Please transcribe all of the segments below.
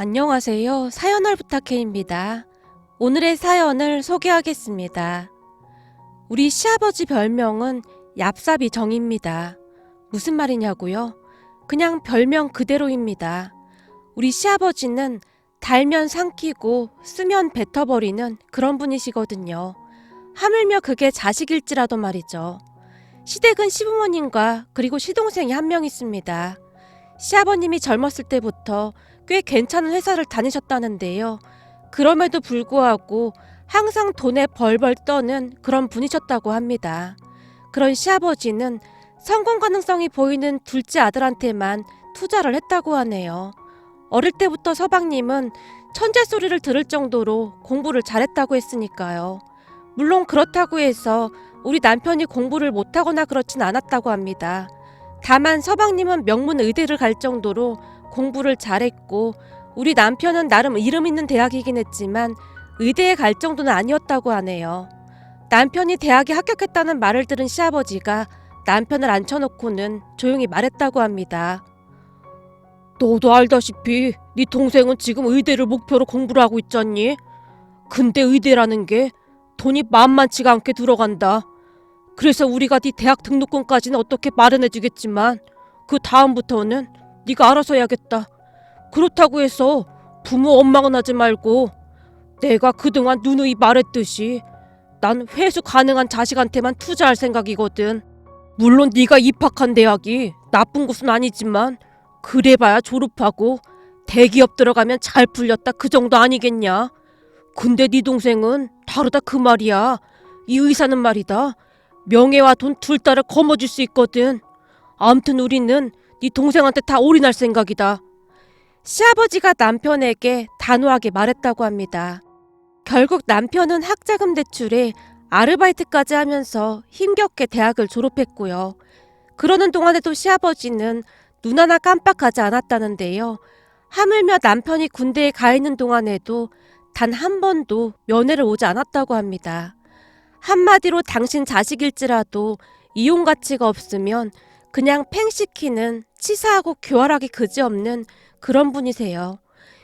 안녕하세요. 사연을 부탁해입니다. 오늘의 사연을 소개하겠습니다. 우리 시아버지 별명은 얍삽이 정입니다. 무슨 말이냐고요? 그냥 별명 그대로입니다. 우리 시아버지는 달면 삼키고 쓰면 뱉어버리는 그런 분이시거든요. 하물며 그게 자식일지라도 말이죠. 시댁은 시부모님과 그리고 시동생이 한 명 있습니다. 시아버님이 젊었을 때부터 꽤 괜찮은 회사를 다니셨다는데요. 그럼에도 불구하고 항상 돈에 벌벌 떠는 그런 분이셨다고 합니다. 그런 시아버지는 성공 가능성이 보이는 둘째 아들한테만 투자를 했다고 하네요. 어릴 때부터 서방님은 천재 소리를 들을 정도로 공부를 잘했다고 했으니까요. 물론 그렇다고 해서 우리 남편이 공부를 못하거나 그렇진 않았다고 합니다. 다만 서방님은 명문 의대를 갈 정도로 공부를 잘했고 우리 남편은 나름 이름 있는 대학이긴 했지만 의대에 갈 정도는 아니었다고 하네요. 남편이 대학에 합격했다는 말을 들은 시아버지가 남편을 앉혀놓고는 조용히 말했다고 합니다. 너도 알다시피 네 동생은 지금 의대를 목표로 공부를 하고 있잖니? 근데 의대라는 게 돈이 만만치가 않게 들어간다. 그래서 우리가 네 대학 등록금까지는 어떻게 마련해주겠지만 그 다음부터는 네가 알아서 해야겠다. 그렇다고 해서 부모 원망은 하지 말고 내가 그동안 누누이 말했듯이 난 회수 가능한 자식한테만 투자할 생각이거든. 물론 네가 입학한 대학이 나쁜 곳은 아니지만 그래봐야 졸업하고 대기업 들어가면 잘 풀렸다 그 정도 아니겠냐. 근데 네 동생은 다르다 그 말이야. 이 의사는 말이다. 명예와 돈 둘 다를 거머쥘 수 있거든. 아무튼 우리는 네 동생한테 다 올인할 생각이다. 시아버지가 남편에게 단호하게 말했다고 합니다. 결국 남편은 학자금 대출에 아르바이트까지 하면서 힘겹게 대학을 졸업했고요. 그러는 동안에도 시아버지는 눈 하나 깜빡하지 않았다는데요. 하물며 남편이 군대에 가 있는 동안에도 단 한 번도 면회를 오지 않았다고 합니다. 한마디로 당신 자식일지라도 이용 가치가 없으면 그냥 팽시키는 치사하고 교활하기 그지없는 그런 분이세요.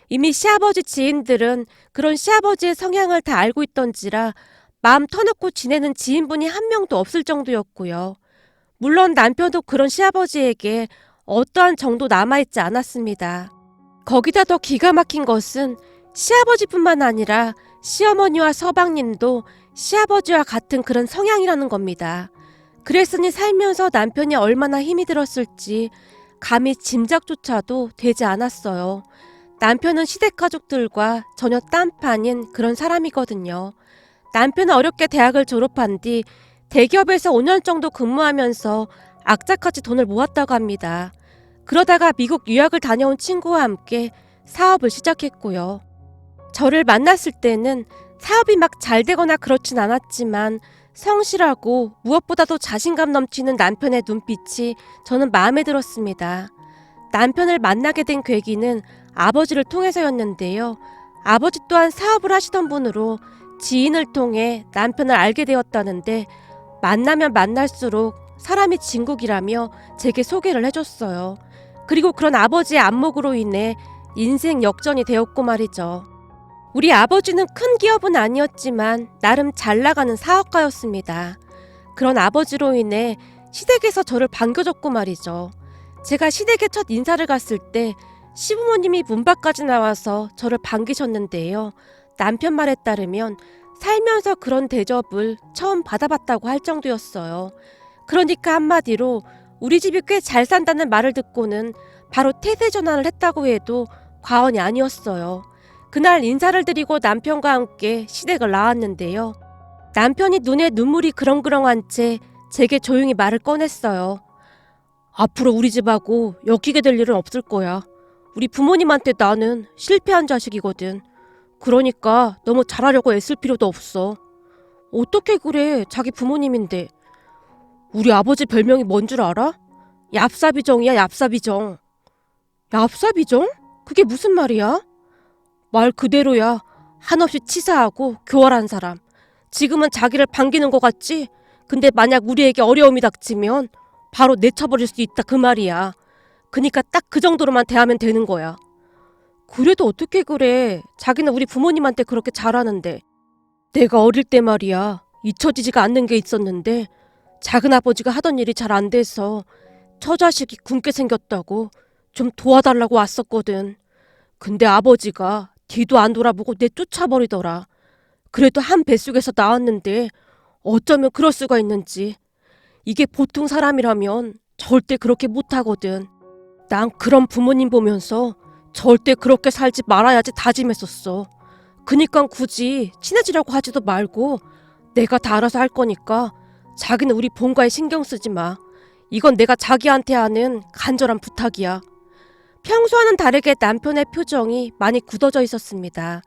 이미 시아버지 지인들은 그런 시아버지의 성향을 다 알고 있던지라 마음 터놓고 지내는 지인분이 한 명도 없을 정도였고요. 물론 남편도 그런 시아버지에게 어떠한 정도 남아있지 않았습니다. 거기다 더 기가 막힌 것은 시아버지뿐만 아니라 시어머니와 서방님도 시아버지와 같은 그런 성향이라는 겁니다. 그랬으니 살면서 남편이 얼마나 힘이 들었을지 감히 짐작조차도 되지 않았어요. 남편은 시댁 가족들과 전혀 딴판인 그런 사람이거든요. 남편은 어렵게 대학을 졸업한 뒤 대기업에서 5년 정도 근무하면서 악착같이 돈을 모았다고 합니다. 그러다가 미국 유학을 다녀온 친구와 함께 사업을 시작했고요. 저를 만났을 때는 사업이 막 잘 되거나 그렇진 않았지만 성실하고 무엇보다도 자신감 넘치는 남편의 눈빛이 저는 마음에 들었습니다. 남편을 만나게 된 계기는 아버지를 통해서였는데요. 아버지 또한 사업을 하시던 분으로 지인을 통해 남편을 알게 되었다는데 만나면 만날수록 사람이 진국이라며 제게 소개를 해줬어요. 그리고 그런 아버지의 안목으로 인해 인생 역전이 되었고 말이죠. 우리 아버지는 큰 기업은 아니었지만 나름 잘 나가는 사업가였습니다. 그런 아버지로 인해 시댁에서 저를 반겨줬고 말이죠. 제가 시댁에 첫 인사를 갔을 때 시부모님이 문 밖까지 나와서 저를 반기셨는데요. 남편 말에 따르면 살면서 그런 대접을 처음 받아봤다고 할 정도였어요. 그러니까 한마디로 우리 집이 꽤 잘 산다는 말을 듣고는 바로 태세 전환을 했다고 해도 과언이 아니었어요. 그날 인사를 드리고 남편과 함께 시댁을 나왔는데요. 남편이 눈에 눈물이 그렁그렁한 채 제게 조용히 말을 꺼냈어요. 앞으로 우리 집하고 엮이게 될 일은 없을 거야. 우리 부모님한테 나는 실패한 자식이거든. 그러니까 너무 잘하려고 애쓸 필요도 없어. 어떻게 그래? 자기 부모님인데. 우리 아버지 별명이 뭔 줄 알아? 얍삽이정이야, 얍삽이정. 얍삽이정? 그게 무슨 말이야? 말 그대로야. 한없이 치사하고 교활한 사람. 지금은 자기를 반기는 것 같지? 근데 만약 우리에게 어려움이 닥치면 바로 내쳐버릴 수 있다 그 말이야. 그니까 딱 그 정도로만 대하면 되는 거야. 그래도 어떻게 그래. 자기는 우리 부모님한테 그렇게 잘하는데. 내가 어릴 때 말이야. 잊혀지지가 않는 게 있었는데 작은아버지가 하던 일이 잘 안 돼서 처자식이 굶게 생겼다고 좀 도와달라고 왔었거든. 근데 아버지가 뒤도 안 돌아보고 내쫓아버리더라. 그래도 한 뱃속에서 나왔는데 어쩌면 그럴 수가 있는지. 이게 보통 사람이라면 절대 그렇게 못하거든. 난 그런 부모님 보면서 절대 그렇게 살지 말아야지 다짐했었어. 그니까 굳이 친해지려고 하지도 말고 내가 다 알아서 할 거니까 자기는 우리 본가에 신경 쓰지 마. 이건 내가 자기한테 하는 간절한 부탁이야. 평소와는 다르게 남편의 표정이 많이 굳어져 있었습니다.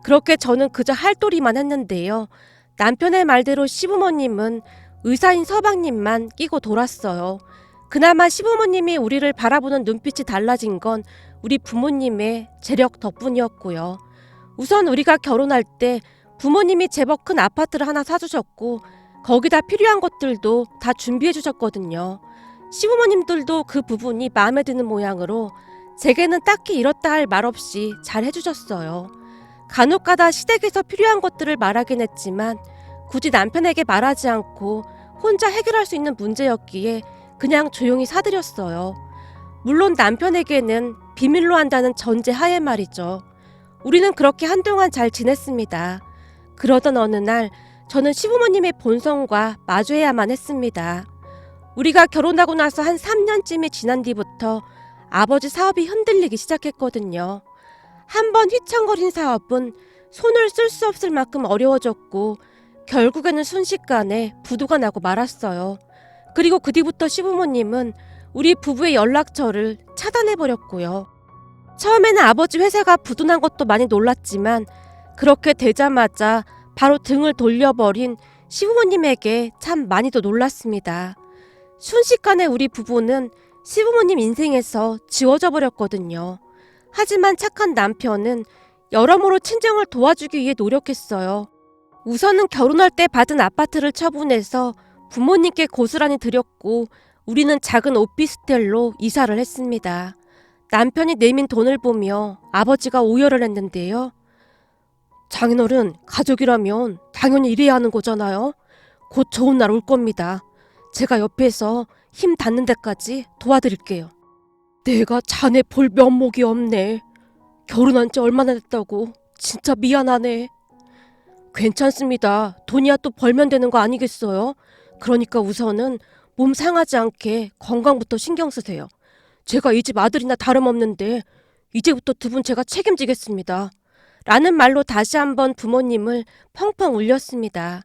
그렇게 저는 그저 할도리만 했는데요. 남편의 말대로 시부모님은 의사인 서방님만 끼고 돌았어요. 그나마 시부모님이 우리를 바라보는 눈빛이 달라진 건 우리 부모님의 재력 덕분이었고요. 우선 우리가 결혼할 때 부모님이 제법 큰 아파트를 하나 사주셨고 거기다 필요한 것들도 다 준비해 주셨거든요. 시부모님들도 그 부분이 마음에 드는 모양으로 제게는 딱히 이렇다 할 말 없이 잘 해주셨어요. 간혹가다 시댁에서 필요한 것들을 말하긴 했지만 굳이 남편에게 말하지 않고 혼자 해결할 수 있는 문제였기에 그냥 조용히 사드렸어요. 물론 남편에게는 비밀로 한다는 전제 하에 말이죠. 우리는 그렇게 한동안 잘 지냈습니다. 그러던 어느 날 저는 시부모님의 본성과 마주해야만 했습니다. 우리가 결혼하고 나서 한 3년쯤이 지난 뒤부터 아버지 사업이 흔들리기 시작했거든요. 한번 휘청거린 사업은 손을 쓸 수 없을 만큼 어려워졌고 결국에는 순식간에 부도가 나고 말았어요. 그리고 그 뒤부터 시부모님은 우리 부부의 연락처를 차단해버렸고요. 처음에는 아버지 회사가 부도난 것도 많이 놀랐지만 그렇게 되자마자 바로 등을 돌려버린 시부모님에게 참 많이도 놀랐습니다. 순식간에 우리 부부는 시부모님 인생에서 지워져 버렸거든요. 하지만 착한 남편은 여러모로 친정을 도와주기 위해 노력했어요. 우선은 결혼할 때 받은 아파트를 처분해서 부모님께 고스란히 드렸고 우리는 작은 오피스텔로 이사를 했습니다. 남편이 내민 돈을 보며 아버지가 오열을 했는데요. 장인어른, 가족이라면 당연히 일해야 하는 거잖아요. 곧 좋은 날 올 겁니다. 제가 옆에서 힘 닿는 데까지 도와드릴게요. 내가 자네 볼 면목이 없네. 결혼한 지 얼마나 됐다고. 진짜 미안하네. 괜찮습니다. 돈이야 또 벌면 되는 거 아니겠어요? 그러니까 우선은 몸 상하지 않게 건강부터 신경 쓰세요. 제가 이 집 아들이나 다름없는데 이제부터 두 분 제가 책임지겠습니다. 라는 말로 다시 한번 부모님을 펑펑 울렸습니다.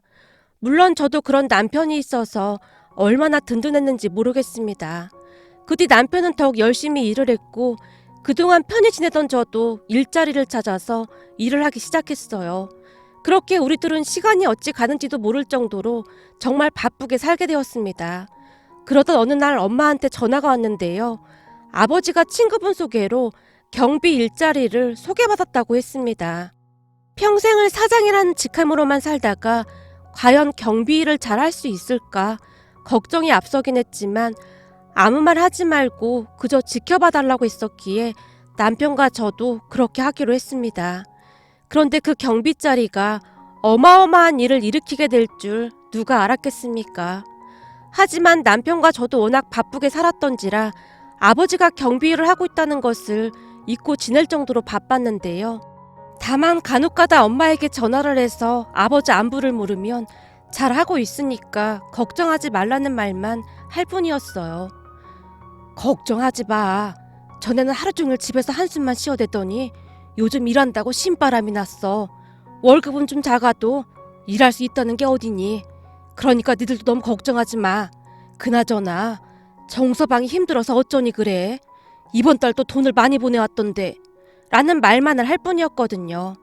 물론 저도 그런 남편이 있어서 얼마나 든든했는지 모르겠습니다. 그 뒤 남편은 더욱 열심히 일을 했고 그동안 편히 지내던 저도 일자리를 찾아서 일을 하기 시작했어요. 그렇게 우리들은 시간이 어찌 가는지도 모를 정도로 정말 바쁘게 살게 되었습니다. 그러던 어느 날 엄마한테 전화가 왔는데요. 아버지가 친구분 소개로 경비 일자리를 소개받았다고 했습니다. 평생을 사장이라는 직함으로만 살다가 과연 경비 일을 잘할 수 있을까 걱정이 앞서긴 했지만 아무 말 하지 말고 그저 지켜봐달라고 했었기에 남편과 저도 그렇게 하기로 했습니다. 그런데 그 경비 자리가 어마어마한 일을 일으키게 될 줄 누가 알았겠습니까? 하지만 남편과 저도 워낙 바쁘게 살았던지라 아버지가 경비 일을 하고 있다는 것을 잊고 지낼 정도로 바빴는데요. 다만 간혹가다 엄마에게 전화를 해서 아버지 안부를 물으면 잘하고 있으니까 걱정하지 말라는 말만 할 뿐이었어요. 걱정하지 마. 전에는 하루 종일 집에서 한숨만 쉬어대더니 요즘 일한다고 신바람이 났어. 월급은 좀 작아도 일할 수 있다는 게 어디니. 그러니까 니들도 너무 걱정하지 마. 그나저나 정서방이 힘들어서 어쩌니 그래. 이번 달도 돈을 많이 보내왔던데. 라는 말만을 할 뿐이었거든요.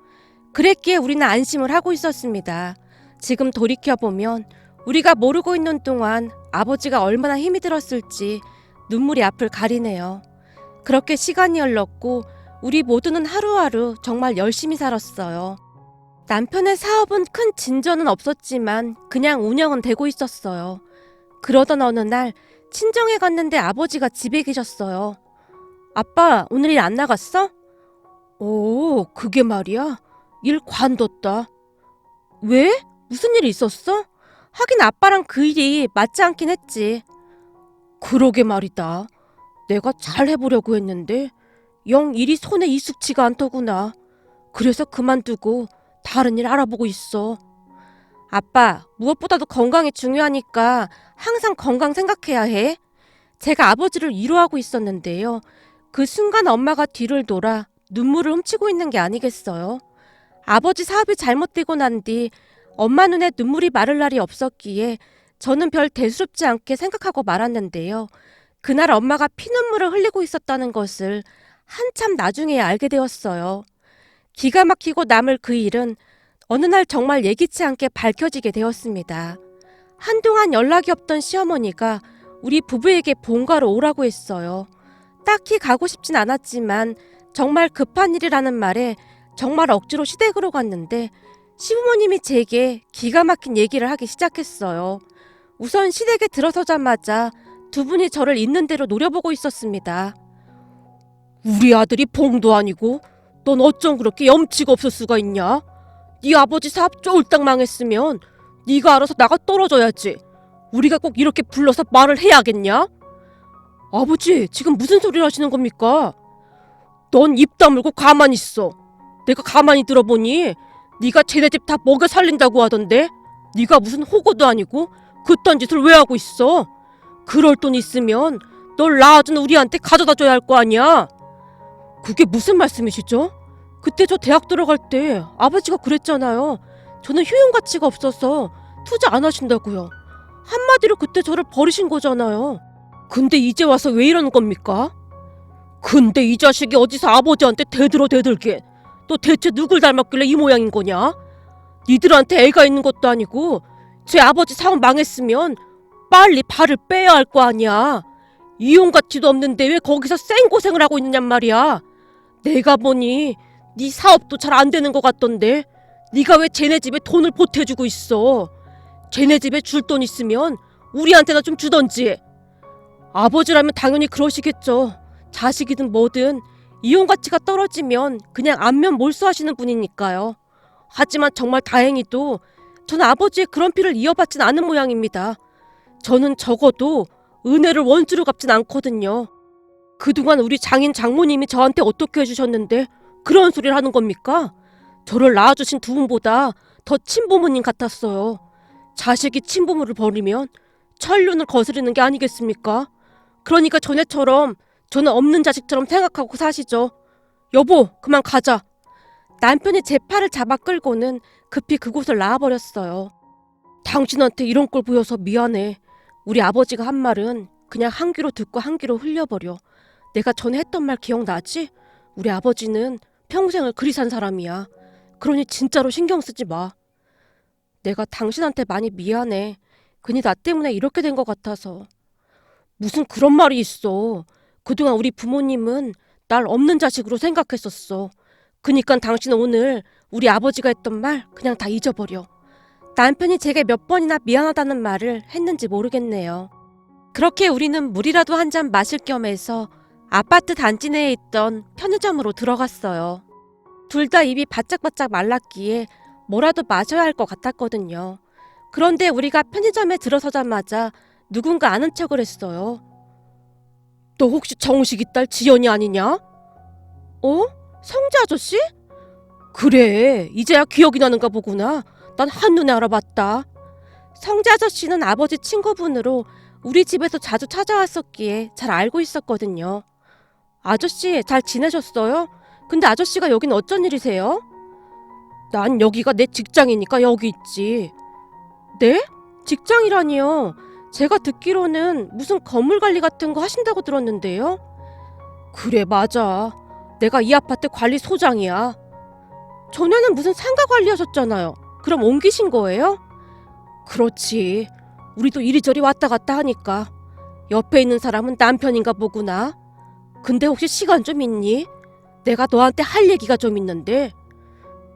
그랬기에 우리는 안심을 하고 있었습니다. 지금 돌이켜보면 우리가 모르고 있는 동안 아버지가 얼마나 힘이 들었을지 눈물이 앞을 가리네요. 그렇게 시간이 흘렀고 우리 모두는 하루하루 정말 열심히 살았어요. 남편의 사업은 큰 진전은 없었지만 그냥 운영은 되고 있었어요. 그러던 어느 날 친정에 갔는데 아버지가 집에 계셨어요. 아빠, 오늘 일 안 나갔어? 오, 그게 말이야? 일 관뒀다. 왜? 무슨 일이 있었어? 하긴 아빠랑 그 일이 맞지 않긴 했지. 그러게 말이다. 내가 잘 해보려고 했는데 영 일이 손에 익숙치가 않더구나. 그래서 그만두고 다른 일 알아보고 있어. 아빠, 무엇보다도 건강이 중요하니까 항상 건강 생각해야 해. 제가 아버지를 위로하고 있었는데요. 그 순간 엄마가 뒤를 돌아 눈물을 훔치고 있는 게 아니겠어요? 아버지 사업이 잘못되고 난 뒤 엄마 눈에 눈물이 마를 날이 없었기에 저는 별 대수롭지 않게 생각하고 말았는데요. 그날 엄마가 피눈물을 흘리고 있었다는 것을 한참 나중에 알게 되었어요. 기가 막히고 남을 그 일은 어느 날 정말 예기치 않게 밝혀지게 되었습니다. 한동안 연락이 없던 시어머니가 우리 부부에게 본가로 오라고 했어요. 딱히 가고 싶진 않았지만 정말 급한 일이라는 말에 정말 억지로 시댁으로 갔는데 시부모님이 제게 기가 막힌 얘기를 하기 시작했어요. 우선 시댁에 들어서자마자 두 분이 저를 있는 대로 노려보고 있었습니다. 우리 아들이 봉도 아니고 넌 어쩜 그렇게 염치가 없을 수가 있냐? 네 아버지 사업 쫄딱 망했으면 네가 알아서 나가 떨어져야지. 우리가 꼭 이렇게 불러서 말을 해야겠냐? 아버지, 지금 무슨 소리를 하시는 겁니까? 넌 입 다물고 가만히 있어. 내가 가만히 들어보니 네가 쟤네 집 다 먹여 살린다고 하던데 네가 무슨 호구도 아니고 그딴 짓을 왜 하고 있어? 그럴 돈 있으면 널 낳아준 우리한테 가져다 줘야 할 거 아니야. 그게 무슨 말씀이시죠? 그때 저 대학 들어갈 때 아버지가 그랬잖아요. 저는 효용 가치가 없어서 투자 안 하신다고요. 한마디로 그때 저를 버리신 거잖아요. 근데 이제 와서 왜 이러는 겁니까? 근데 이 자식이 어디서 아버지한테 대들게. 너 대체 누굴 닮았길래 이 모양인 거냐? 니들한테 애가 있는 것도 아니고 제 아버지 사업 망했으면 빨리 발을 빼야 할 거 아니야. 이용 가치도 없는데 왜 거기서 생고생을 하고 있느냔 말이야. 내가 보니 네 사업도 잘 안 되는 것 같던데 네가 왜 쟤네 집에 돈을 보태주고 있어. 쟤네 집에 줄 돈 있으면 우리한테나 좀 주던지. 아버지라면 당연히 그러시겠죠. 자식이든 뭐든 이용 가치가 떨어지면 그냥 안면 몰수하시는 분이니까요. 하지만 정말 다행히도 저는 아버지의 그런 피를 이어받진 않은 모양입니다. 저는 적어도 은혜를 원수로 갚진 않거든요. 그동안 우리 장인 장모님이 저한테 어떻게 해주셨는데 그런 소리를 하는 겁니까? 저를 낳아주신 두 분보다 더 친부모님 같았어요. 자식이 친부모를 버리면 천륜을 거스르는 게 아니겠습니까? 그러니까 전에처럼 저는 없는 자식처럼 생각하고 사시죠. 여보, 그만 가자. 남편이 제 팔을 잡아 끌고는 급히 그곳을 나와버렸어요. 당신한테 이런 걸 보여서 미안해. 우리 아버지가 한 말은 그냥 한 귀로 듣고 한 귀로 흘려버려. 내가 전에 했던 말 기억나지? 우리 아버지는 평생을 그리 산 사람이야. 그러니 진짜로 신경 쓰지 마. 내가 당신한테 많이 미안해. 괜히 나 때문에 이렇게 된 것 같아서. 무슨 그런 말이 있어. 그동안 우리 부모님은 날 없는 자식으로 생각했었어. 그니까 당신은 오늘 우리 아버지가 했던 말 그냥 다 잊어버려. 남편이 제게 몇 번이나 미안하다는 말을 했는지 모르겠네요. 그렇게 우리는 물이라도 한 잔 마실 겸 해서 아파트 단지 내에 있던 편의점으로 들어갔어요. 둘 다 입이 바짝바짝 말랐기에 뭐라도 마셔야 할 것 같았거든요. 그런데 우리가 편의점에 들어서자마자 누군가 아는 척을 했어요. 너 혹시 정식이 딸 지연이 아니냐? 어? 성재 아저씨? 그래, 이제야 기억이 나는가 보구나. 난 한눈에 알아봤다. 성재 아저씨는 아버지 친구분으로 우리 집에서 자주 찾아왔었기에 잘 알고 있었거든요. 아저씨 잘 지내셨어요? 근데 아저씨가 여긴 어쩐 일이세요? 난 여기가 내 직장이니까 여기 있지. 네? 직장이라니요? 제가 듣기로는 무슨 건물 관리 같은 거 하신다고 들었는데요? 그래, 맞아. 내가 이 아파트 관리소장이야. 전에는 무슨 상가 관리하셨잖아요. 그럼 옮기신 거예요? 그렇지. 우리도 이리저리 왔다 갔다 하니까. 옆에 있는 사람은 남편인가 보구나. 근데 혹시 시간 좀 있니? 내가 너한테 할 얘기가 좀 있는데.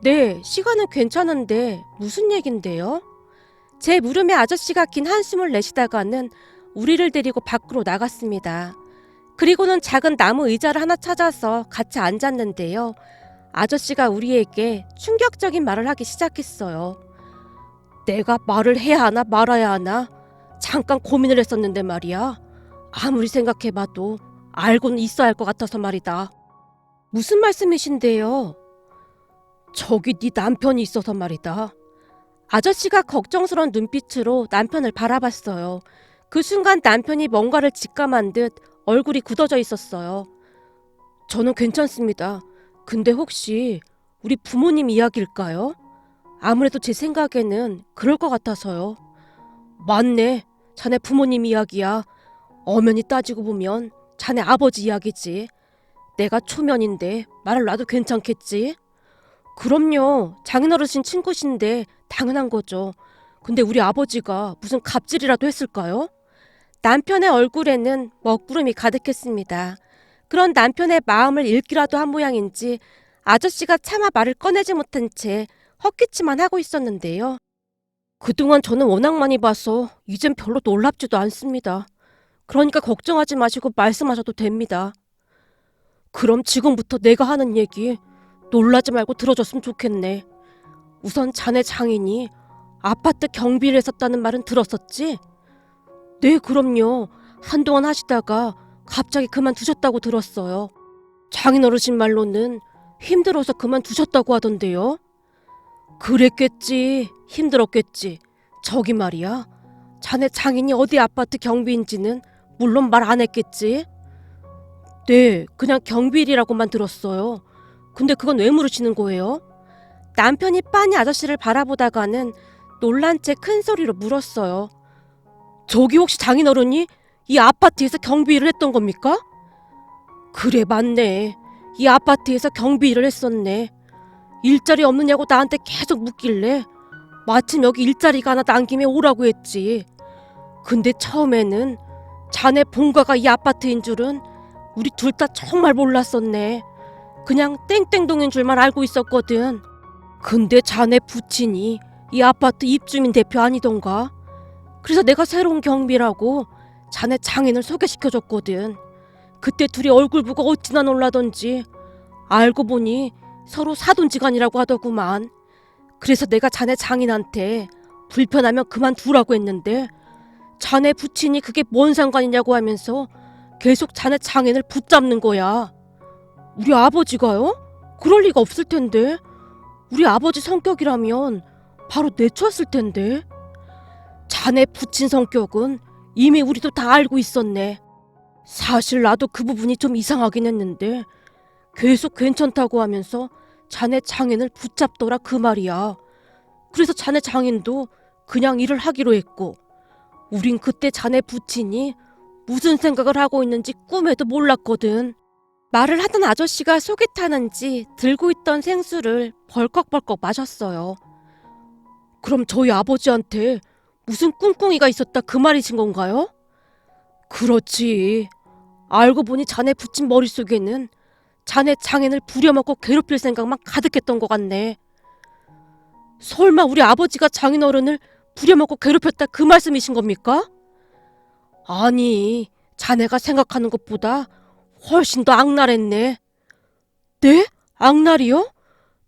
네, 시간은 괜찮은데 무슨 얘긴데요? 제 물음에 아저씨가 긴 한숨을 내쉬다가는 우리를 데리고 밖으로 나갔습니다. 그리고는 작은 나무 의자를 하나 찾아서 같이 앉았는데요. 아저씨가 우리에게 충격적인 말을 하기 시작했어요. 내가 말을 해야 하나 말아야 하나 잠깐 고민을 했었는데 말이야. 아무리 생각해봐도 알고는 있어야 할 것 같아서 말이다. 무슨 말씀이신데요? 저기 네 남편이 있어서 말이다. 아저씨가 걱정스러운 눈빛으로 남편을 바라봤어요. 그 순간 남편이 뭔가를 직감한 듯 얼굴이 굳어져 있었어요. 저는 괜찮습니다. 근데 혹시 우리 부모님 이야기일까요? 아무래도 제 생각에는 그럴 것 같아서요. 맞네. 자네 부모님 이야기야. 엄연히 따지고 보면 자네 아버지 이야기지. 내가 초면인데 말을 놔도 괜찮겠지? 그럼요. 장인어르신 친구신데 당연한 거죠. 근데 우리 아버지가 무슨 갑질이라도 했을까요? 남편의 얼굴에는 먹구름이 가득했습니다. 그런 남편의 마음을 읽기라도 한 모양인지 아저씨가 차마 말을 꺼내지 못한 채 헛기침만 하고 있었는데요. 그동안 저는 워낙 많이 봐서 이젠 별로 놀랍지도 않습니다. 그러니까 걱정하지 마시고 말씀하셔도 됩니다. 그럼 지금부터 내가 하는 얘기 놀라지 말고 들어줬으면 좋겠네. 우선 자네 장인이 아파트 경비를 했었다는 말은 들었었지? 네, 그럼요. 한동안 하시다가 갑자기 그만두셨다고 들었어요. 장인어르신 말로는 힘들어서 그만두셨다고 하던데요. 그랬겠지. 힘들었겠지. 저기 말이야. 자네 장인이 어디 아파트 경비인지는 물론 말 안 했겠지? 네, 그냥 경비일이라고만 들었어요. 근데 그건 왜 물으시는 거예요? 남편이 빤히 아저씨를 바라보다가는 놀란 채 큰 소리로 물었어요. 저기 혹시 장인어른이 이 아파트에서 경비일을 했던 겁니까? 그래, 맞네. 이 아파트에서 경비일을 했었네. 일자리 없느냐고 나한테 계속 묻길래 마침 여기 일자리가 하나 난 김에 오라고 했지. 근데 처음에는 자네 본가가 이 아파트인 줄은 우리 둘 다 정말 몰랐었네. 그냥 땡땡동인 줄만 알고 있었거든. 근데 자네 부친이 이 아파트 입주민 대표 아니던가? 그래서 내가 새로운 경비라고 자네 장인을 소개시켜줬거든. 그때 둘이 얼굴 보고 어찌나 놀라던지. 알고 보니 서로 사돈지간이라고 하더구만. 그래서 내가 자네 장인한테 불편하면 그만두라고 했는데 자네 부친이 그게 뭔 상관이냐고 하면서 계속 자네 장인을 붙잡는 거야. 우리 아버지가요? 그럴 리가 없을 텐데. 우리 아버지 성격이라면 바로 내쫓았을 텐데. 자네 부친 성격은 이미 우리도 다 알고 있었네. 사실 나도 그 부분이 좀 이상하긴 했는데 계속 괜찮다고 하면서 자네 장인을 붙잡더라 그 말이야. 그래서 자네 장인도 그냥 일을 하기로 했고 우린 그때 자네 부친이 무슨 생각을 하고 있는지 꿈에도 몰랐거든. 말을 하던 아저씨가 속이 타는지 들고 있던 생수를 벌컥벌컥 마셨어요. 그럼 저희 아버지한테 무슨 꿍꿍이가 있었다 그 말이신 건가요? 그렇지. 알고 보니 자네 부친 머릿속에는 자네 장인을 부려먹고 괴롭힐 생각만 가득했던 것 같네. 설마 우리 아버지가 장인어른을 부려먹고 괴롭혔다 그 말씀이신 겁니까? 아니, 자네가 생각하는 것보다 훨씬 더 악랄했네. 네? 악랄이요?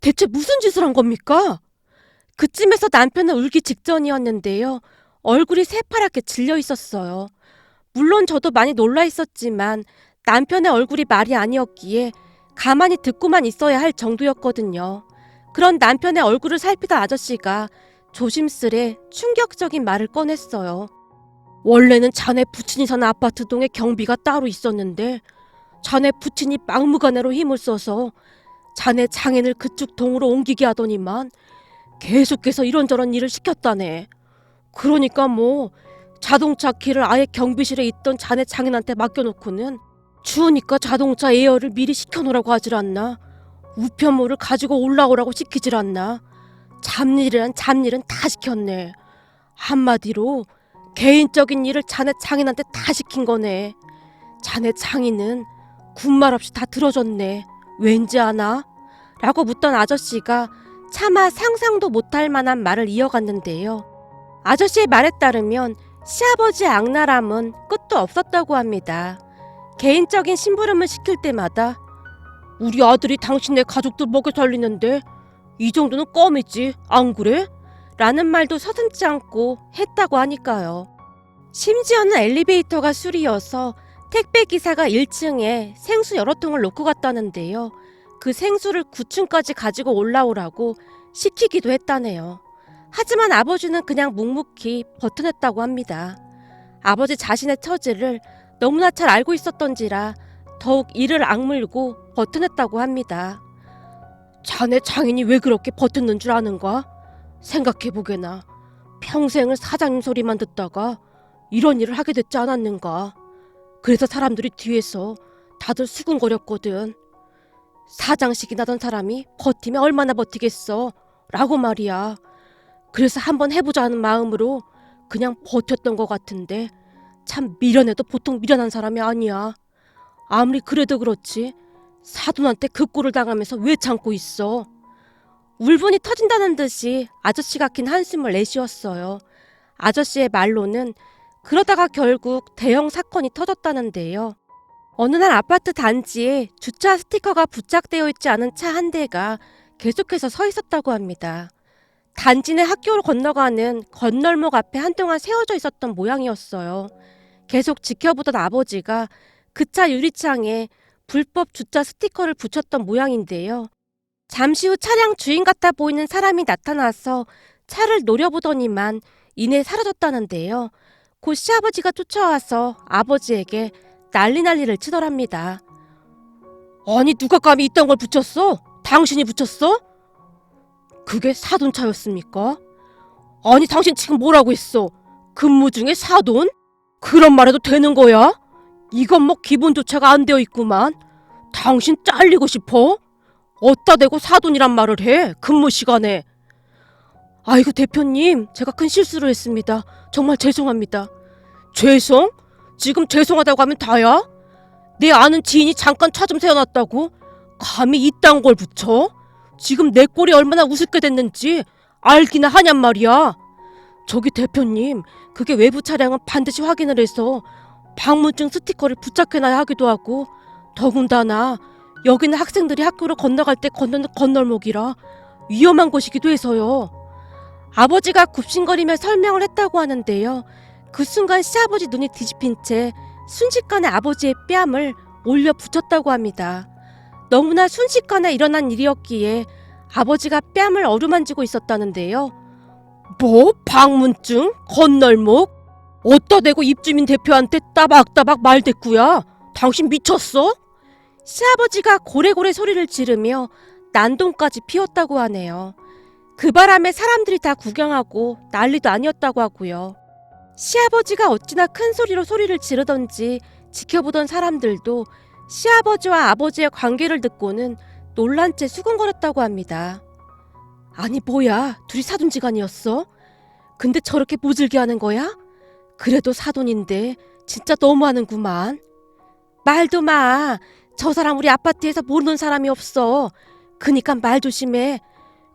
대체 무슨 짓을 한 겁니까? 그쯤에서 남편은 울기 직전이었는데요. 얼굴이 새파랗게 질려 있었어요. 물론 저도 많이 놀라 있었지만 남편의 얼굴이 말이 아니었기에 가만히 듣고만 있어야 할 정도였거든요. 그런 남편의 얼굴을 살피던 아저씨가 조심스레 충격적인 말을 꺼냈어요. 원래는 자네 부친이 사는 아파트 동에 경비가 따로 있었는데 자네 부친이 막무가내로 힘을 써서 자네 장인을 그쪽 동으로 옮기게 하더니만 계속해서 이런저런 일을 시켰다네. 그러니까 뭐 자동차 키를 아예 경비실에 있던 자네 장인한테 맡겨놓고는 추우니까 자동차 에어를 미리 시켜놓으라고 하질 않나. 우편물을 가지고 올라오라고 시키질 않나. 잡일이란 잡일은 다 시켰네. 한마디로 개인적인 일을 자네 장인한테 다 시킨 거네. 자네 장인은 군말 없이 다 들어줬네. 왠지 아나? 라고 묻던 아저씨가 차마 상상도 못할 만한 말을 이어갔는데요. 아저씨의 말에 따르면 시아버지의 악랄함은 끝도 없었다고 합니다. 개인적인 심부름을 시킬 때마다 우리 아들이 당신네 가족들 먹여 살리는데 이 정도는 껌이지, 안 그래? 라는 말도 서슴지 않고 했다고 하니까요. 심지어는 엘리베이터가 술이어서 택배기사가 1층에 생수 여러 통을 놓고 갔다는데요. 그 생수를 9층까지 가지고 올라오라고 시키기도 했다네요. 하지만 아버지는 그냥 묵묵히 버텨냈다고 합니다. 아버지 자신의 처지를 너무나 잘 알고 있었던지라 더욱 이를 악물고 버텨냈다고 합니다. 자네 장인이 왜 그렇게 버텼는 줄 아는가? 생각해보게나. 평생을 사장님 소리만 듣다가 이런 일을 하게 됐지 않았는가? 그래서 사람들이 뒤에서 다들 수군거렸거든. 사장식이 나던 사람이 버티면 얼마나 버티겠어? 라고 말이야. 그래서 한번 해보자는 마음으로 그냥 버텼던 것 같은데 참 미련해도 보통 미련한 사람이 아니야. 아무리 그래도 그렇지 사돈한테 그 꼴을 당하면서 왜 참고 있어? 울분이 터진다는 듯이 아저씨가 긴 한숨을 내쉬었어요. 아저씨의 말로는 그러다가 결국 대형 사건이 터졌다는데요. 어느 날 아파트 단지에 주차 스티커가 부착되어 있지 않은 차 한 대가 계속해서 서 있었다고 합니다. 단지 내 학교로 건너가는 건널목 앞에 한동안 세워져 있었던 모양이었어요. 계속 지켜보던 아버지가 그 차 유리창에 불법 주차 스티커를 붙였던 모양인데요. 잠시 후 차량 주인 같아 보이는 사람이 나타나서 차를 노려보더니만 이내 사라졌다는데요. 곧 시아버지가 쫓아와서 아버지에게 난리를 치더랍니다. 아니 누가 감히 이딴 걸 붙였어? 당신이 붙였어? 그게 사돈차였습니까? 아니 당신 지금 뭐라고 했어? 근무 중에 사돈? 그런 말해도 되는 거야? 이건 뭐 기본조차가 안 되어 있구만. 당신 잘리고 싶어? 어디다 대고 사돈이란 말을 해? 근무 시간에. 아이고 대표님, 제가 큰 실수를 했습니다. 정말 죄송합니다. 죄송? 지금 죄송하다고 하면 다야? 내 아는 지인이 잠깐 차 좀 세워놨다고? 감히 이딴 걸 붙여? 지금 내 꼴이 얼마나 우습게 됐는지 알기나 하냔 말이야. 저기 대표님, 그게 외부 차량은 반드시 확인을 해서 방문증 스티커를 부착해놔야 하기도 하고, 더군다나 여기는 학생들이 학교로 건너갈 때 건너는 건널목이라 위험한 곳이기도 해서요. 아버지가 굽신거리며 설명을 했다고 하는데요. 그 순간 시아버지 눈이 뒤집힌 채 순식간에 아버지의 뺨을 올려 붙였다고 합니다. 너무나 순식간에 일어난 일이었기에 아버지가 뺨을 어루만지고 있었다는데요. 뭐? 방문증? 건널목? 어디다 대고 입주민 대표한테 따박따박 말대꾸야? 당신 미쳤어? 시아버지가 고래고래 소리를 지르며 난동까지 피웠다고 하네요. 그 바람에 사람들이 다 구경하고 난리도 아니었다고 하고요. 시아버지가 어찌나 큰 소리로 소리를 지르던지 지켜보던 사람들도 시아버지와 아버지의 관계를 듣고는 놀란 채 수군거렸다고 합니다. 아니 뭐야, 둘이 사돈지간이었어? 근데 저렇게 모질게 하는 거야? 그래도 사돈인데 진짜 너무하는구만. 말도 마. 저 사람 우리 아파트에서 모르는 사람이 없어. 그니까 말 조심해.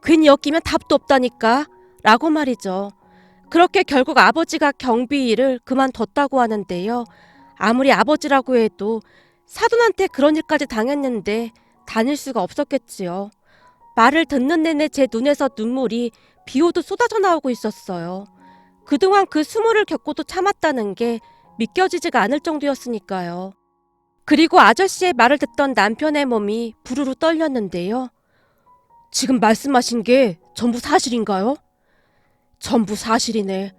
괜히 엮이면 답도 없다니까. 라고 말이죠. 그렇게 결국 아버지가 경비 일을 그만뒀다고 하는데요. 아무리 아버지라고 해도 사돈한테 그런 일까지 당했는데 다닐 수가 없었겠지요. 말을 듣는 내내 제 눈에서 눈물이 비오듯 쏟아져 나오고 있었어요. 그동안 그 수모를 겪고도 참았다는 게 믿겨지지가 않을 정도였으니까요. 그리고 아저씨의 말을 듣던 남편의 몸이 부르르 떨렸는데요. 지금 말씀하신 게 전부 사실인가요? 전부 사실이네.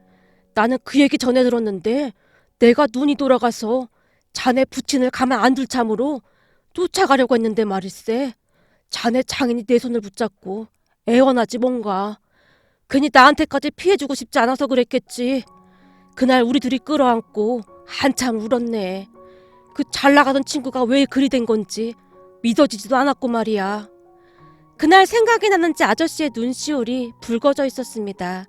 나는 그 얘기 전에 들었는데 내가 눈이 돌아가서 자네 부친을 가만 안 둘 참으로 쫓아가려고 했는데 말일세. 자네 장인이 내 손을 붙잡고 애원하지 뭔가. 괜히 나한테까지 피해주고 싶지 않아서 그랬겠지. 그날 우리 둘이 끌어안고 한참 울었네. 그 잘나가던 친구가 왜 그리 된 건지 믿어지지도 않았고 말이야. 그날 생각이 나는지 아저씨의 눈시울이 붉어져 있었습니다.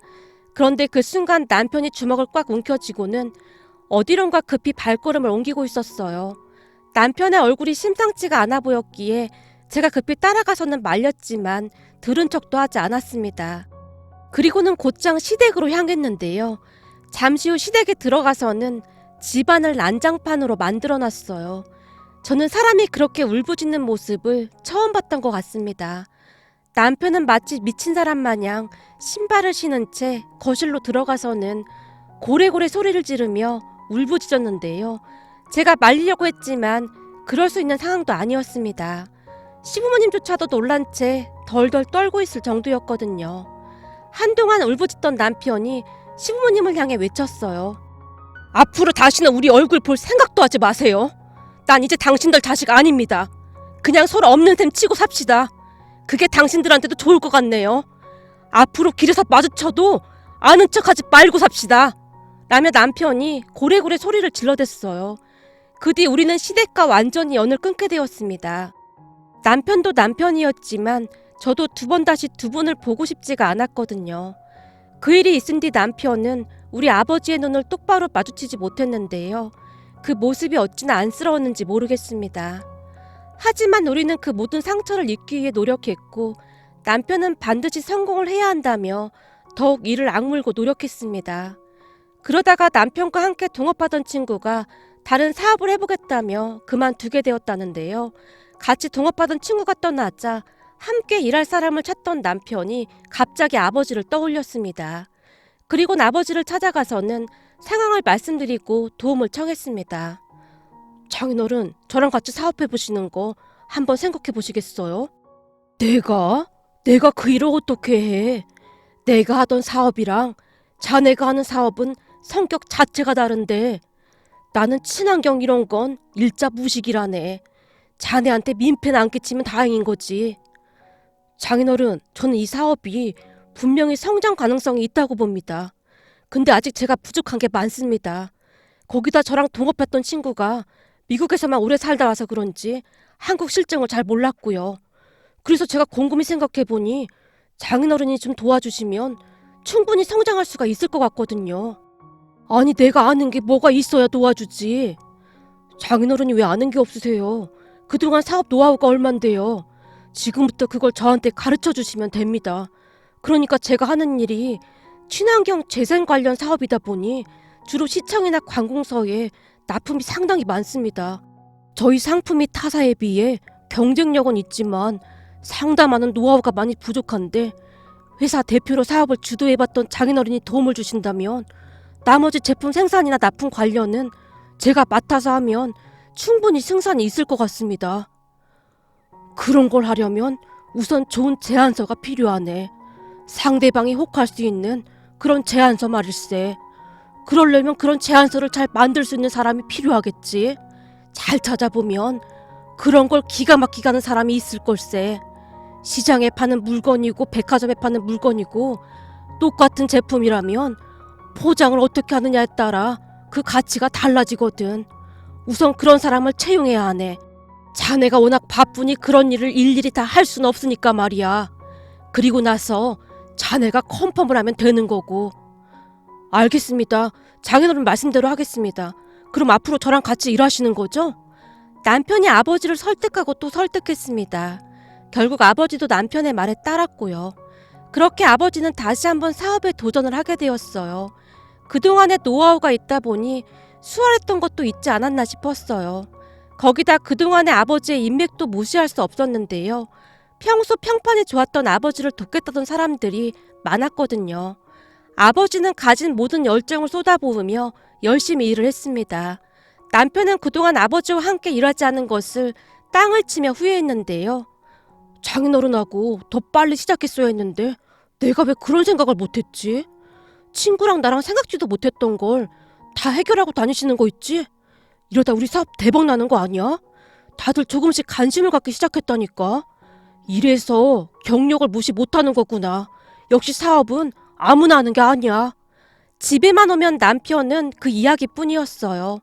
그런데 그 순간 남편이 주먹을 꽉 움켜쥐고는 어디론가 급히 발걸음을 옮기고 있었어요. 남편의 얼굴이 심상치가 않아 보였기에 제가 급히 따라가서는 말렸지만 들은 척도 하지 않았습니다. 그리고는 곧장 시댁으로 향했는데요. 잠시 후 시댁에 들어가서는 집안을 난장판으로 만들어놨어요. 저는 사람이 그렇게 울부짖는 모습을 처음 봤던 것 같습니다. 남편은 마치 미친 사람 마냥 신발을 신은 채 거실로 들어가서는 고래고래 소리를 지르며 울부짖었는데요. 제가 말리려고 했지만 그럴 수 있는 상황도 아니었습니다. 시부모님조차도 놀란 채 덜덜 떨고 있을 정도였거든요. 한동안 울부짖던 남편이 시부모님을 향해 외쳤어요. 앞으로 다시는 우리 얼굴 볼 생각도 하지 마세요. 난 이제 당신들 자식 아닙니다. 그냥 서로 없는 셈 치고 삽시다. 그게 당신들한테도 좋을 것 같네요. 앞으로 길에서 마주쳐도 아는 척하지 말고 삽시다. 라며 남편이 고래고래 소리를 질러댔어요. 그 뒤 우리는 시댁과 완전히 연을 끊게 되었습니다. 남편도 남편이었지만 저도 두 번 다시 두 분을 보고 싶지가 않았거든요. 그 일이 있은 뒤 남편은 우리 아버지의 눈을 똑바로 마주치지 못했는데요. 그 모습이 어찌나 안쓰러웠는지 모르겠습니다. 하지만 우리는 그 모든 상처를 잊기 위해 노력했고 남편은 반드시 성공을 해야 한다며 더욱 이를 악물고 노력했습니다. 그러다가 남편과 함께 동업하던 친구가 다른 사업을 해보겠다며 그만두게 되었다는데요. 같이 동업하던 친구가 떠나자 함께 일할 사람을 찾던 남편이 갑자기 아버지를 떠올렸습니다. 그리고 아버지를 찾아가서는 상황을 말씀드리고 도움을 청했습니다. 장인어른, 저랑 같이 사업해보시는 거 한번 생각해보시겠어요? 내가 그 일을 어떻게 해? 내가 하던 사업이랑 자네가 하는 사업은 성격 자체가 다른데 나는 친환경 이런 건 일자 무식이라네. 자네한테 민폐는 안 끼치면 다행인 거지. 장인어른, 저는 이 사업이 분명히 성장 가능성이 있다고 봅니다. 근데 아직 제가 부족한 게 많습니다. 거기다 저랑 동업했던 친구가 미국에서만 오래 살다 와서 그런지 한국 실정을 잘 몰랐고요. 그래서 제가 곰곰이 생각해보니 장인어른이 좀 도와주시면 충분히 성장할 수가 있을 것 같거든요. 아니, 내가 아는 게 뭐가 있어야 도와주지. 장인어른이 왜 아는 게 없으세요? 그동안 사업 노하우가 얼만데요. 지금부터 그걸 저한테 가르쳐 주시면 됩니다. 그러니까 제가 하는 일이 친환경 재생 관련 사업이다 보니 주로 시청이나 관공서에 납품이 상당히 많습니다. 저희 상품이 타사에 비해 경쟁력은 있지만 상담하는 노하우가 많이 부족한데 회사 대표로 사업을 주도해봤던 장인어른이 도움을 주신다면 나머지 제품 생산이나 납품 관련은 제가 맡아서 하면 충분히 승산이 있을 것 같습니다. 그런 걸 하려면 우선 좋은 제안서가 필요하네. 상대방이 혹할 수 있는 그런 제안서 말일세. 그러려면 그런 제안서를 잘 만들 수 있는 사람이 필요하겠지. 잘 찾아보면 그런 걸 기가 막히게 하는 사람이 있을 걸세. 시장에 파는 물건이고 백화점에 파는 물건이고 똑같은 제품이라면 포장을 어떻게 하느냐에 따라 그 가치가 달라지거든. 우선 그런 사람을 채용해야 하네. 자네가 워낙 바쁘니 그런 일을 일일이 다 할 수는 없으니까 말이야. 그리고 나서 자네가 컨펌을 하면 되는 거고. 알겠습니다. 장인어른 말씀대로 하겠습니다. 그럼 앞으로 저랑 같이 일하시는 거죠? 남편이 아버지를 설득하고 또 설득했습니다. 결국 아버지도 남편의 말에 따랐고요. 그렇게 아버지는 다시 한번 사업에 도전을 하게 되었어요. 그동안의 노하우가 있다 보니 수월했던 것도 있지 않았나 싶었어요. 거기다 그동안의 아버지의 인맥도 무시할 수 없었는데요. 평소 평판이 좋았던 아버지를 돕겠다던 사람들이 많았거든요. 아버지는 가진 모든 열정을 쏟아부으며 열심히 일을 했습니다. 남편은 그동안 아버지와 함께 일하지 않은 것을 땅을 치며 후회했는데요. 장인어른하고 더 빨리 시작했어야 했는데 내가 왜 그런 생각을 못했지? 친구랑 나랑 생각지도 못했던 걸 다 해결하고 다니시는 거 있지? 이러다 우리 사업 대박 나는 거 아니야? 다들 조금씩 관심을 갖기 시작했다니까. 이래서 경력을 무시 못하는 거구나. 역시 사업은 아무나 하는 게 아니야. 집에만 오면 남편은 그 이야기뿐이었어요.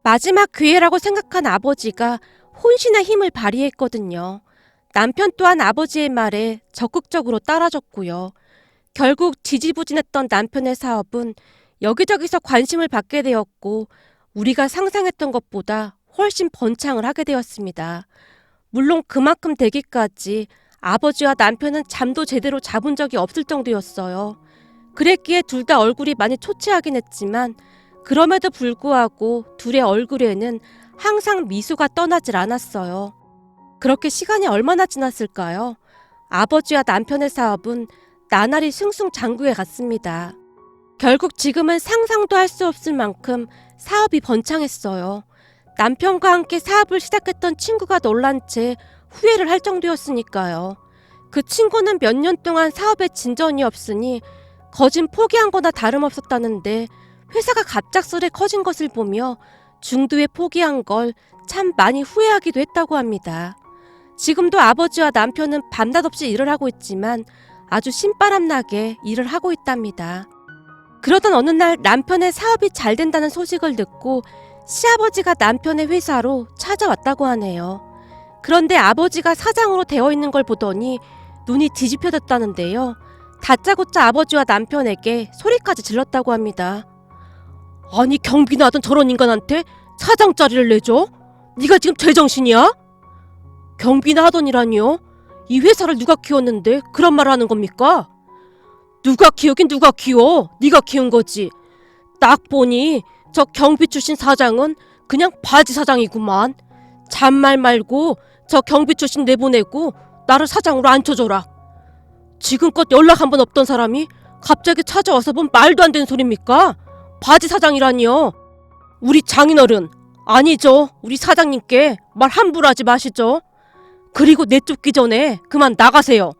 마지막 기회라고 생각한 아버지가 혼신의 힘을 발휘했거든요. 남편 또한 아버지의 말에 적극적으로 따라줬고요. 결국 지지부진했던 남편의 사업은 여기저기서 관심을 받게 되었고 우리가 상상했던 것보다 훨씬 번창을 하게 되었습니다. 물론 그만큼 되기까지 아버지와 남편은 잠도 제대로 잡은 적이 없을 정도였어요. 그랬기에 둘 다 얼굴이 많이 초췌하긴 했지만 그럼에도 불구하고 둘의 얼굴에는 항상 미소가 떠나질 않았어요. 그렇게 시간이 얼마나 지났을까요? 아버지와 남편의 사업은 나날이 승승장구해 갔습니다. 결국 지금은 상상도 할 수 없을 만큼 사업이 번창했어요. 남편과 함께 사업을 시작했던 친구가 놀란 채 후회를 할 정도였으니까요. 그 친구는 몇 년 동안 사업에 진전이 없으니 거진 포기한 거나 다름없었다는데 회사가 갑작스레 커진 것을 보며 중도에 포기한 걸 참 많이 후회하기도 했다고 합니다. 지금도 아버지와 남편은 밤낮없이 일을 하고 있지만 아주 신바람나게 일을 하고 있답니다. 그러던 어느 날 남편의 사업이 잘 된다는 소식을 듣고 시아버지가 남편의 회사로 찾아왔다고 하네요. 그런데 아버지가 사장으로 되어 있는 걸 보더니 눈이 뒤집혀졌다는데요. 다짜고짜 아버지와 남편에게 소리까지 질렀다고 합니다. 아니, 경비나 하던 저런 인간한테 사장 자리를 내줘? 네가 지금 제정신이야? 경비나 하더니라니요? 이 회사를 누가 키웠는데 그런 말을 하는 겁니까? 누가 키우긴 누가 키워? 네가 키운 거지. 딱 보니 저 경비 출신 사장은 그냥 바지 사장이구만. 잔말 말고 저 경비 출신 내보내고 나를 사장으로 앉혀줘라. 지금껏 연락 한 번 없던 사람이 갑자기 찾아와서 뭔 말도 안 되는 소리입니까? 바지 사장이라니요. 우리 장인어른, 아니죠. 우리 사장님께 말 함부로 하지 마시죠. 그리고 내쫓기 전에 그만 나가세요.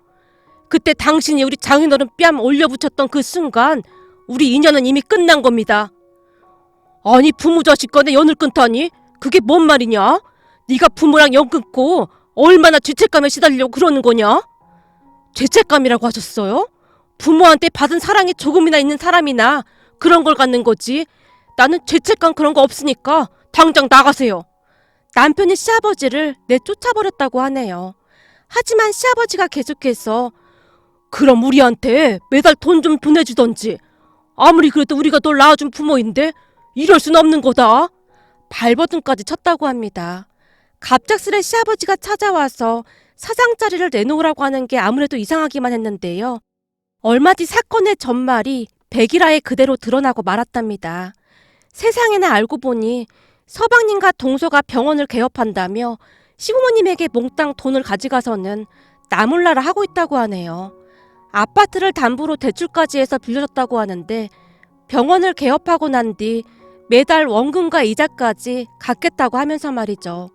그때 당신이 우리 장인어른 뺨 올려붙였던 그 순간 우리 인연은 이미 끝난 겁니다. 아니, 부모 자식 간에 연을 끊다니? 그게 뭔 말이냐? 네가 부모랑 연 끊고 얼마나 죄책감에 시달리려고 그러는 거냐? 죄책감이라고 하셨어요? 부모한테 받은 사랑이 조금이나 있는 사람이나 그런 걸 갖는 거지. 나는 죄책감 그런 거 없으니까 당장 나가세요. 남편이 시아버지를 내쫓아버렸다고 하네요. 하지만 시아버지가 계속해서 그럼 우리한테 매달 돈 좀 보내주던지. 아무리 그래도 우리가 널 낳아준 부모인데 이럴 순 없는 거다. 발버둥까지 쳤다고 합니다. 갑작스레 시아버지가 찾아와서 사장 자리를 내놓으라고 하는 게 아무래도 이상하기만 했는데요. 얼마 뒤 사건의 전말이 백일하에 그대로 드러나고 말았답니다. 세상에나 알고 보니 서방님과 동서가 병원을 개업한다며 시부모님에게 몽땅 돈을 가져가서는 나몰라라 하고 있다고 하네요. 아파트를 담보로 대출까지 해서 빌려줬다고 하는데 병원을 개업하고 난 뒤 매달 원금과 이자까지 갚겠다고 하면서 말이죠.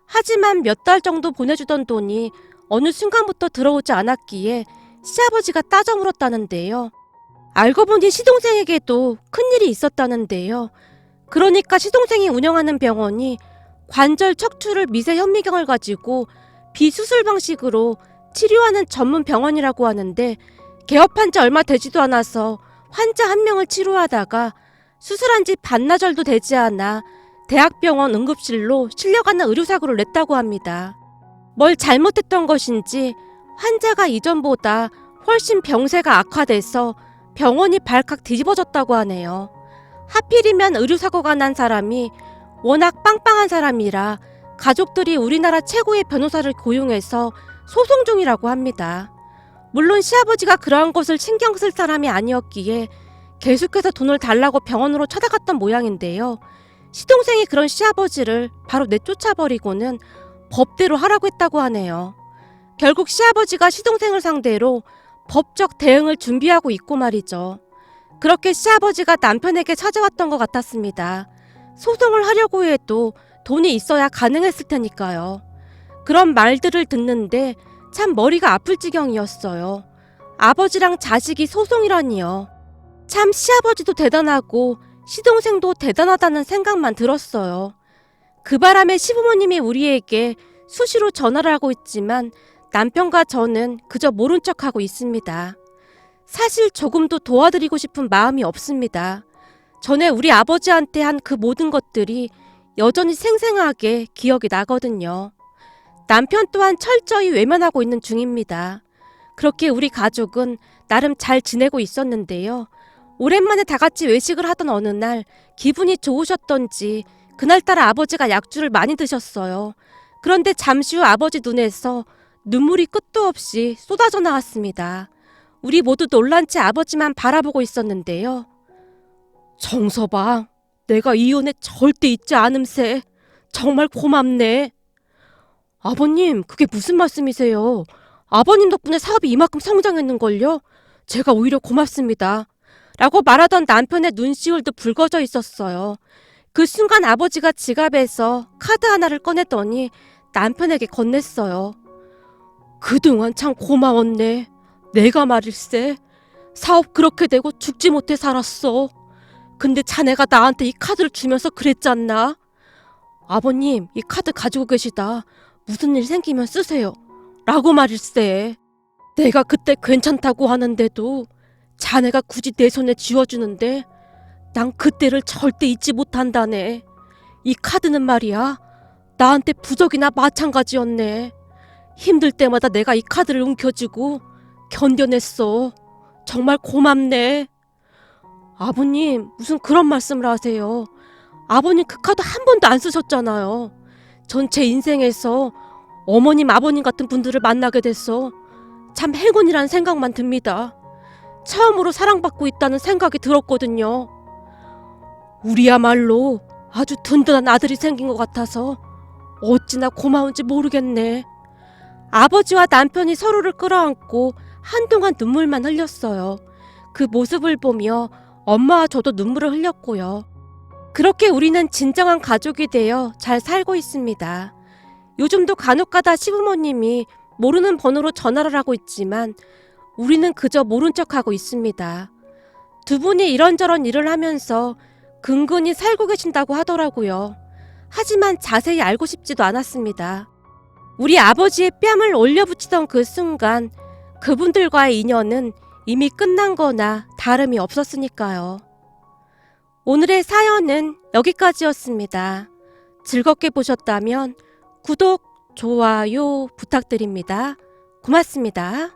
하지만 몇 달 정도 보내주던 돈이 어느 순간부터 들어오지 않았기에 시아버지가 따져 물었다는데요. 알고 보니 시동생에게도 큰일이 있었다는데요. 그러니까 시동생이 운영하는 병원이 관절 척추를 미세 현미경을 가지고 비수술 방식으로 치료하는 전문 병원이라고 하는데 개업한 지 얼마 되지도 않아서 환자 한 명을 치료하다가 수술한 지 반나절도 되지 않아 대학병원 응급실로 실려가는 의료사고를 냈다고 합니다. 뭘 잘못했던 것인지 환자가 이전보다 훨씬 병세가 악화돼서 병원이 발칵 뒤집어졌다고 하네요. 하필이면 의료사고가 난 사람이 워낙 빵빵한 사람이라 가족들이 우리나라 최고의 변호사를 고용해서 소송 중이라고 합니다. 물론 시아버지가 그러한 것을 신경 쓸 사람이 아니었기에 계속해서 돈을 달라고 병원으로 찾아갔던 모양인데요. 시동생이 그런 시아버지를 바로 내쫓아버리고는 법대로 하라고 했다고 하네요. 결국 시아버지가 시동생을 상대로 법적 대응을 준비하고 있고 말이죠. 그렇게 시아버지가 남편에게 찾아왔던 것 같았습니다. 소송을 하려고 해도 돈이 있어야 가능했을 테니까요. 그런 말들을 듣는데 참 머리가 아플 지경이었어요. 아버지랑 자식이 소송이라니요. 참 시아버지도 대단하고 시동생도 대단하다는 생각만 들었어요. 그 바람에 시부모님이 우리에게 수시로 전화를 하고 있지만 남편과 저는 그저 모른 척하고 있습니다. 사실 조금도 도와드리고 싶은 마음이 없습니다. 전에 우리 아버지한테 한 그 모든 것들이 여전히 생생하게 기억이 나거든요. 남편 또한 철저히 외면하고 있는 중입니다. 그렇게 우리 가족은 나름 잘 지내고 있었는데요. 오랜만에 다 같이 외식을 하던 어느 날 기분이 좋으셨던지 그날따라 아버지가 약주를 많이 드셨어요. 그런데 잠시 후 아버지 눈에서 눈물이 끝도 없이 쏟아져 나왔습니다. 우리 모두 놀란 채 아버지만 바라보고 있었는데요. 정서방, 내가 이혼에 절대 있지 않음세. 정말 고맙네. 아버님, 그게 무슨 말씀이세요? 아버님 덕분에 사업이 이만큼 성장했는걸요? 제가 오히려 고맙습니다. 라고 말하던 남편의 눈시울도 붉어져 있었어요. 그 순간 아버지가 지갑에서 카드 하나를 꺼냈더니 남편에게 건넸어요. 그동안 참 고마웠네. 내가 말일세. 사업 그렇게 되고 죽지 못해 살았어. 근데 자네가 나한테 이 카드를 주면서 그랬잖나. 아버님, 이 카드 가지고 계시다. 무슨 일 생기면 쓰세요. 라고 말일세. 내가 그때 괜찮다고 하는데도 자네가 굳이 내 손에 쥐어주는데 난 그때를 절대 잊지 못한다네. 이 카드는 말이야. 나한테 부적이나 마찬가지였네. 힘들 때마다 내가 이 카드를 움켜쥐고 견뎌냈어. 정말 고맙네. 아버님, 무슨 그런 말씀을 하세요. 아버님 그 카드 한 번도 안 쓰셨잖아요. 전 제 인생에서 어머님, 아버님 같은 분들을 만나게 됐어. 참 행운이란 생각만 듭니다. 처음으로 사랑받고 있다는 생각이 들었거든요. 우리야말로 아주 든든한 아들이 생긴 것 같아서 어찌나 고마운지 모르겠네. 아버지와 남편이 서로를 끌어안고 한동안 눈물만 흘렸어요. 그 모습을 보며 엄마와 저도 눈물을 흘렸고요. 그렇게 우리는 진정한 가족이 되어 잘 살고 있습니다. 요즘도 간혹가다 시부모님이 모르는 번호로 전화를 하고 있지만 우리는 그저 모른 척하고 있습니다. 두 분이 이런저런 일을 하면서 근근히 살고 계신다고 하더라고요. 하지만 자세히 알고 싶지도 않았습니다. 우리 아버지의 뺨을 올려붙이던 그 순간 그분들과의 인연은 이미 끝난 거나 다름이 없었으니까요. 오늘의 사연은 여기까지였습니다. 즐겁게 보셨다면 구독, 좋아요 부탁드립니다. 고맙습니다.